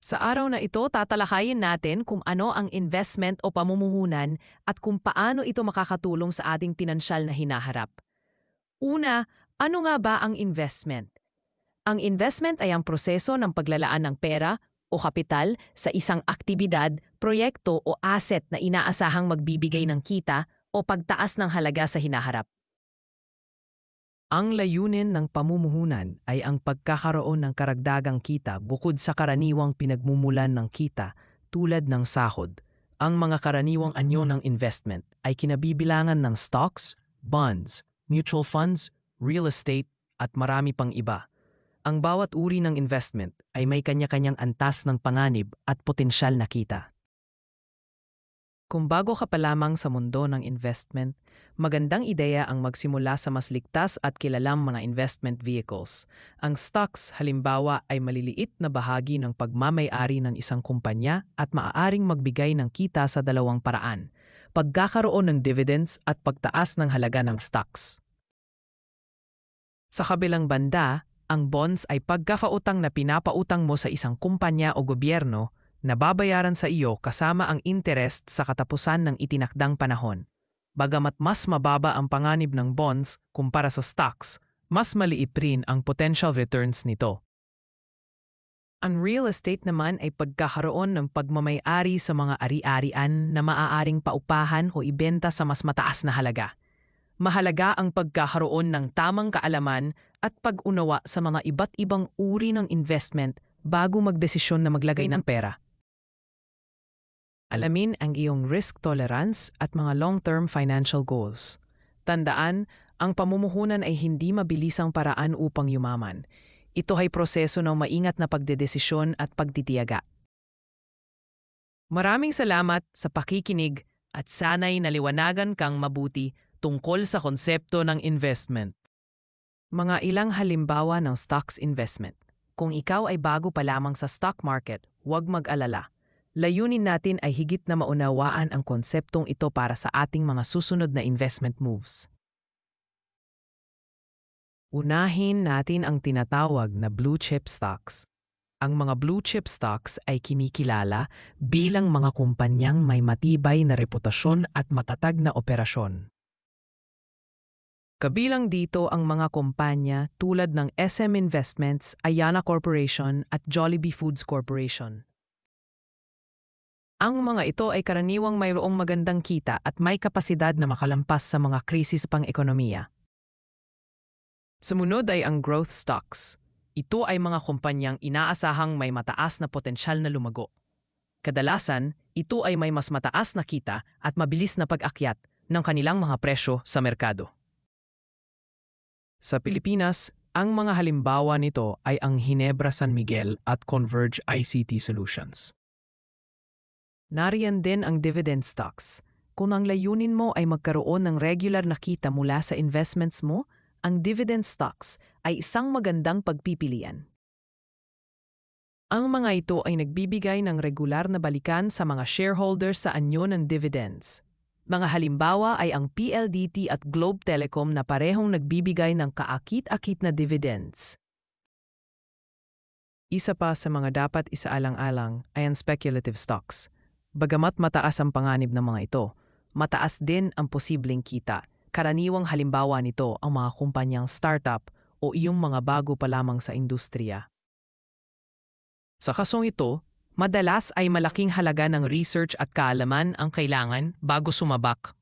Sa araw na ito, tatalakayin natin kung ano ang investment o pamumuhunan at kung paano ito makakatulong sa ating pinansyal na hinaharap. Una, ano nga ba ang investment? Ang investment ay ang proseso ng paglalaan ng pera o kapital sa isang aktibidad, proyekto o asset na inaasahang magbibigay ng kita o pagtaas ng halaga sa hinaharap. Ang layunin ng pamumuhunan ay ang pagkakaroon ng karagdagang kita bukod sa karaniwang pinagmumulan ng kita tulad ng sahod. Ang mga karaniwang anyo ng investment ay kinabibilangan ng stocks, bonds, mutual funds, real estate at marami pang iba. Ang bawat uri ng investment ay may kanya-kanyang antas ng panganib at potensyal na kita. Kung bago ka pa lamang sa mundo ng investment, magandang ideya ang magsimula sa mas ligtas at kilalang mga investment vehicles. Ang stocks, halimbawa, ay maliliit na bahagi ng pagmamay-ari ng isang kumpanya at maaaring magbigay ng kita sa dalawang paraan: pagkakaroon ng dividends at pagtaas ng halaga ng stocks. Sa kabilang banda, ang bonds ay pagkakautang na pinapautang mo sa isang kumpanya o gobyerno na babayaran sa iyo kasama ang interest sa katapusan ng itinakdang panahon. Bagamat mas mababa ang panganib ng bonds kumpara sa stocks, mas maliit rin ang potential returns nito. Ang real estate naman ay pagkakaroon ng pagmamay-ari sa mga ari-arian na maaaring paupahan o ibenta sa mas mataas na halaga. Mahalaga ang pagkakaroon ng tamang kaalaman at pag-unawa sa mga iba't ibang uri ng investment bago magdesisyon na maglagay ng pera. Alamin ang iyong risk tolerance at mga long-term financial goals. Tandaan, ang pamumuhunan ay hindi mabilisang paraan upang yumaman. Ito ay proseso ng maingat na pagdedesisyon at pagtitiyaga. Maraming salamat sa pakikinig at sana'y naliwanagan kang mabuti tungkol sa konsepto ng investment. Mga ilang halimbawa ng stocks investment. Kung ikaw ay bago pa lamang sa stock market, huwag mag-alala. Layunin natin ay higit na maunawaan ang konseptong ito para sa ating mga susunod na investment moves. Unahin natin ang tinatawag na blue chip stocks. Ang mga blue chip stocks ay kinikilala bilang mga kumpanyang may matibay na reputasyon at matatag na operasyon. Kabilang dito ang mga kumpanya tulad ng SM Investments, Ayana Corporation at Jollibee Foods Corporation. Ang mga ito ay karaniwang mayroong magandang kita at may kapasidad na makalampas sa mga krisis pang-ekonomiya. Sumunod ay ang growth stocks. Ito ay mga kumpanyang inaasahang may mataas na potensyal na lumago. Kadalasan, ito ay may mas mataas na kita at mabilis na pag-akyat ng kanilang mga presyo sa merkado. Sa Pilipinas, ang mga halimbawa nito ay ang Ginebra San Miguel at Converge ICT Solutions. Nariyan din ang dividend stocks. Kung ang layunin mo ay magkaroon ng regular na kita mula sa investments mo, ang dividend stocks ay isang magandang pagpipilian. Ang mga ito ay nagbibigay ng regular na balikan sa mga shareholders sa anyo ng dividends. Mga halimbawa ay ang PLDT at Globe Telecom na parehong nagbibigay ng kaakit-akit na dividends. Isa pa sa mga dapat isaalang-alang ay ang speculative stocks. Bagamat mataas ang panganib ng mga ito, mataas din ang posibleng kita. Karaniwang halimbawa nito ang mga kumpanyang startup o iyong mga bago pa lamang sa industriya. Sa kasong ito, madalas ay malaking halaga ng research at kaalaman ang kailangan bago sumabak.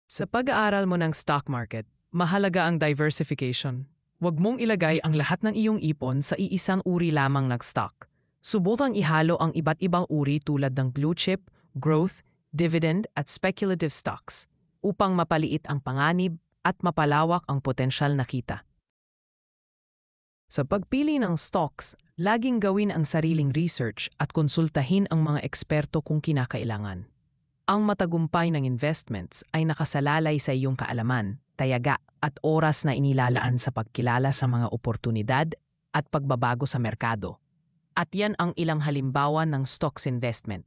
Sa pag-aaral mo ng stock market, mahalaga ang diversification. Huwag mong ilagay ang lahat ng iyong ipon sa iisang uri lamang ng stock. Subukang ihalo ang iba't ibang uri tulad ng blue chip, growth, dividend at speculative stocks upang mapaliit ang panganib at mapalawak ang potensyal na kita. Sa pagpili ng stocks, laging gawin ang sariling research at konsultahin ang mga eksperto kung kinakailangan. Ang matagumpay ng investments ay nakasalalay sa iyong kaalaman, tayaga at oras na inilalaan sa pagkilala sa mga oportunidad at pagbabago sa merkado. At yan ang ilang halimbawa ng stocks investment.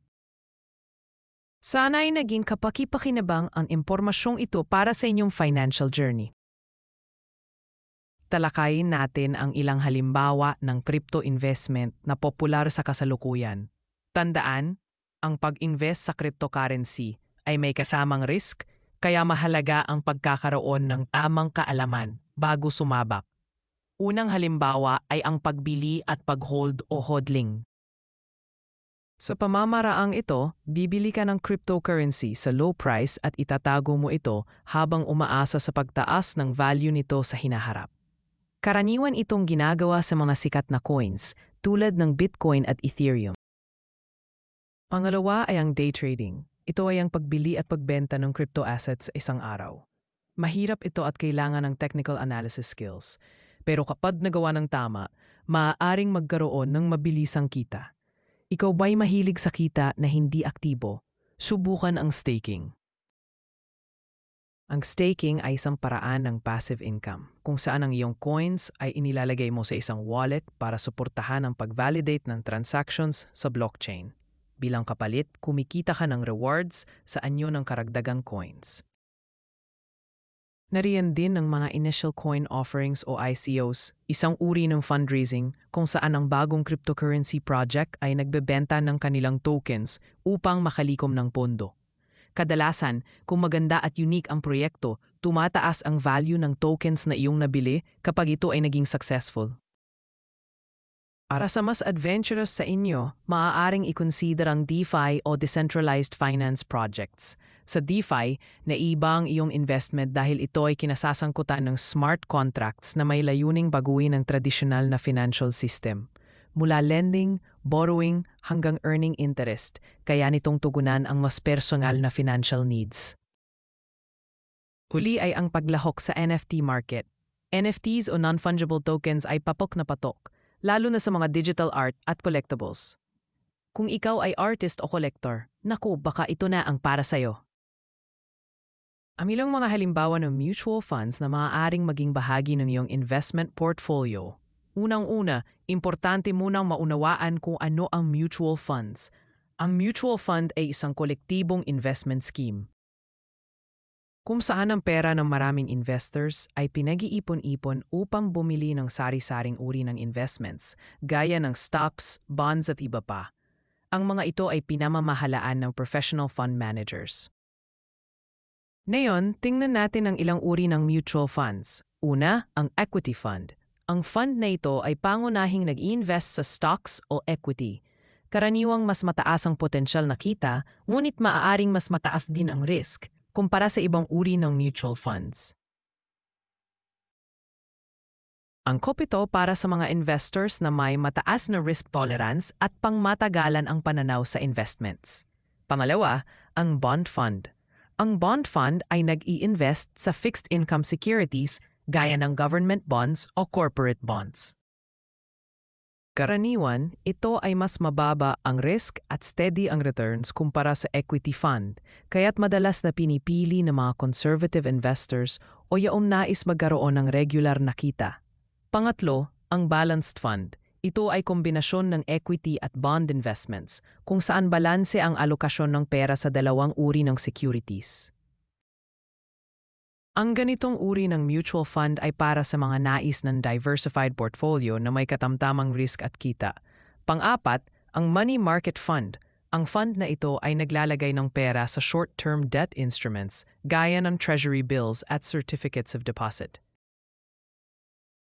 Sana'y naging kapaki-pakinabang ang impormasyong ito para sa inyong financial journey. talakayin natin ang ilang halimbawa ng crypto investment na popular sa kasalukuyan. Tandaan, ang pag-invest sa cryptocurrency ay may kasamang risk, kaya mahalaga ang pagkakaroon ng tamang kaalaman bago sumabak. Unang halimbawa ay ang pagbili at pag-hold o hodling. Sa pamamaraang ito, bibili ka ng cryptocurrency sa low price at itatago mo ito habang umaasa sa pagtaas ng value nito sa hinaharap. Karaniwan itong ginagawa sa mga sikat na coins tulad ng Bitcoin at Ethereum. Pangalawa ay ang day trading. Ito ay ang pagbili at pagbenta ng crypto assets sa isang araw. Mahirap ito at kailangan ng technical analysis skills. Pero kapag nagawa ng tama, maaaring magkaroon ng mabilisang kita. Ikaw ba'y mahilig sa kita na hindi aktibo? Subukan ang staking. Ang staking ay isang paraan ng passive income, kung saan ang iyong coins ay inilalagay mo sa isang wallet para suportahan ang pag-validate ng transactions sa blockchain. Bilang kapalit, kumikita ka ng rewards sa anyo ng karagdagang coins. Nariyan din ang mga initial coin offerings o ICOs, isang uri ng fundraising kung saan ang bagong cryptocurrency project ay nagbebenta ng kanilang tokens upang makalikom ng pondo. Kadalasan, kung maganda at unique ang proyekto, tumataas ang value ng tokens na iyong nabili kapag ito ay naging successful. Para sa mas adventurous sa inyo, maaaring i-consider ang DeFi o Decentralized Finance Projects. Sa DeFi, naiba ang iyong investment dahil ito ay kinasasangkutan ng smart contracts na may layuning baguhin ang tradisyonal na financial system. Mula lending, borrowing, hanggang earning interest, kaya nitong tugunan ang mas personal na financial needs. Huli ay ang paglahok sa NFT market. NFTs o non-fungible tokens ay patok na patok, lalo na sa mga digital art at collectibles. Kung ikaw ay artist o collector, naku, baka ito na ang para sa'yo. Ang ilang mga halimbawa ng mutual funds na maaaring maging bahagi ng iyong investment portfolio. Unang-una, importante munang maunawaan kung ano ang mutual funds. Ang mutual fund ay isang kolektibong investment scheme kung saan ang pera ng maraming investors ay pinag-iipon-ipon upang bumili ng sari-saring uri ng investments, gaya ng stocks, bonds at iba pa. Ang mga ito ay pinamamahalaan ng professional fund managers. Ngayon, tingnan natin ang ilang uri ng mutual funds. Una, ang equity fund. Ang fund na ito ay pangunahing nag-i-invest sa stocks o equity. Karaniwang mas mataas ang potensyal na kita, ngunit maaaring mas mataas din ang risk kumpara sa ibang uri ng mutual funds. Angkop ito para sa mga investors na may mataas na risk tolerance at pangmatagalan ang pananaw sa investments. Pangalawa, ang bond fund. Ang bond fund ay nag-i-invest sa fixed income securities gaya ng government bonds o corporate bonds. Karaniwan, ito ay mas mababa ang risk at steady ang returns kumpara sa equity fund, kaya't madalas na pinipili ng mga conservative investors o yaong nais magkaroon ng regular na kita. Pangatlo, ang balanced fund. Ito ay kombinasyon ng equity at bond investments, kung saan balanse ang alokasyon ng pera sa dalawang uri ng securities. Ang ganitong uri ng mutual fund ay para sa mga nais ng diversified portfolio na may katamtamang risk at kita. Pang-apat, ang money market fund. Ang fund na ito ay naglalagay ng pera sa short-term debt instruments gaya ng treasury bills at certificates of deposit.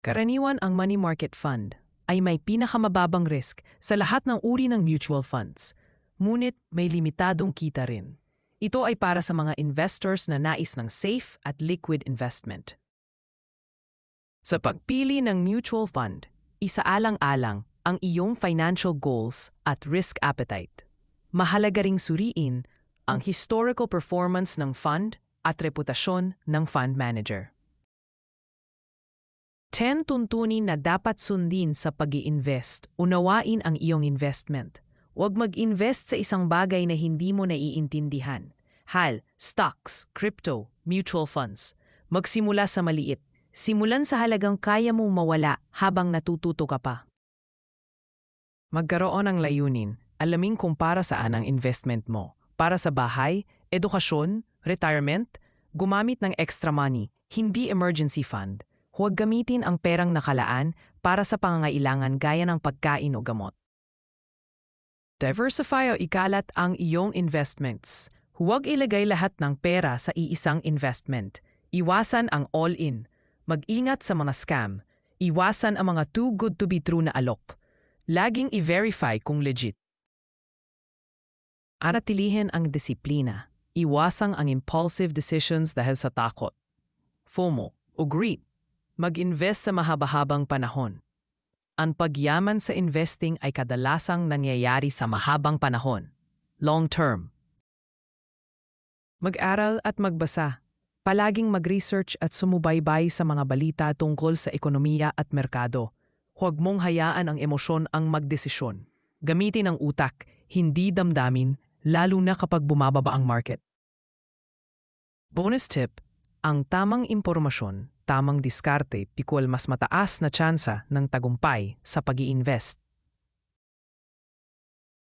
Karaniwan ang money market fund ay may pinakamababang risk sa lahat ng uri ng mutual funds, ngunit may limitadong kita rin. Ito ay para sa mga investors na nais ng safe at liquid investment. Sa pagpili ng mutual fund, isaalang-alang ang iyong financial goals at risk appetite. Mahalaga ring suriin ang historical performance ng fund at reputasyon ng fund manager. 10 tuntunin na dapat sundin sa pag-i-invest. Unawain ang iyong investment. Huwag mag-invest sa isang bagay na hindi mo naiintindihan. Hal, stocks, crypto, mutual funds. Magsimula sa maliit. Simulan sa halagang kaya mong mawala habang natututo ka pa. Magkaroon ng layunin. Alamin kung para saan ang investment mo. Para sa bahay, edukasyon, retirement, gumamit ng extra money, hindi emergency fund. Huwag gamitin ang perang nakalaan para sa pangangailangan gaya ng pagkain o gamot. Diversify o ikalat ang iyong investments. Huwag ilagay lahat ng pera sa iisang investment. Iwasan ang all-in. Mag-ingat sa mga scam. Iwasan ang mga too good to be true na alok. Laging i-verify kung legit. Anatilihin ang disiplina. Iwasang ang impulsive decisions dahil sa takot. FOMO o greed. Mag-invest sa mahaba-habang panahon. Ang pagyaman sa investing ay kadalasang nangyayari sa mahabang panahon. Long term. Mag-aral at magbasa. Palaging mag-research at sumubaybay sa mga balita tungkol sa ekonomiya at merkado. Huwag mong hayaan ang emosyon ang magdesisyon. Gamitin ang utak, hindi damdamin, lalo na kapag bumababa ang market. Bonus tip, ang tamang impormasyon, tamang diskarte, pikul mas mataas na tsansa ng tagumpay sa pag-i-invest.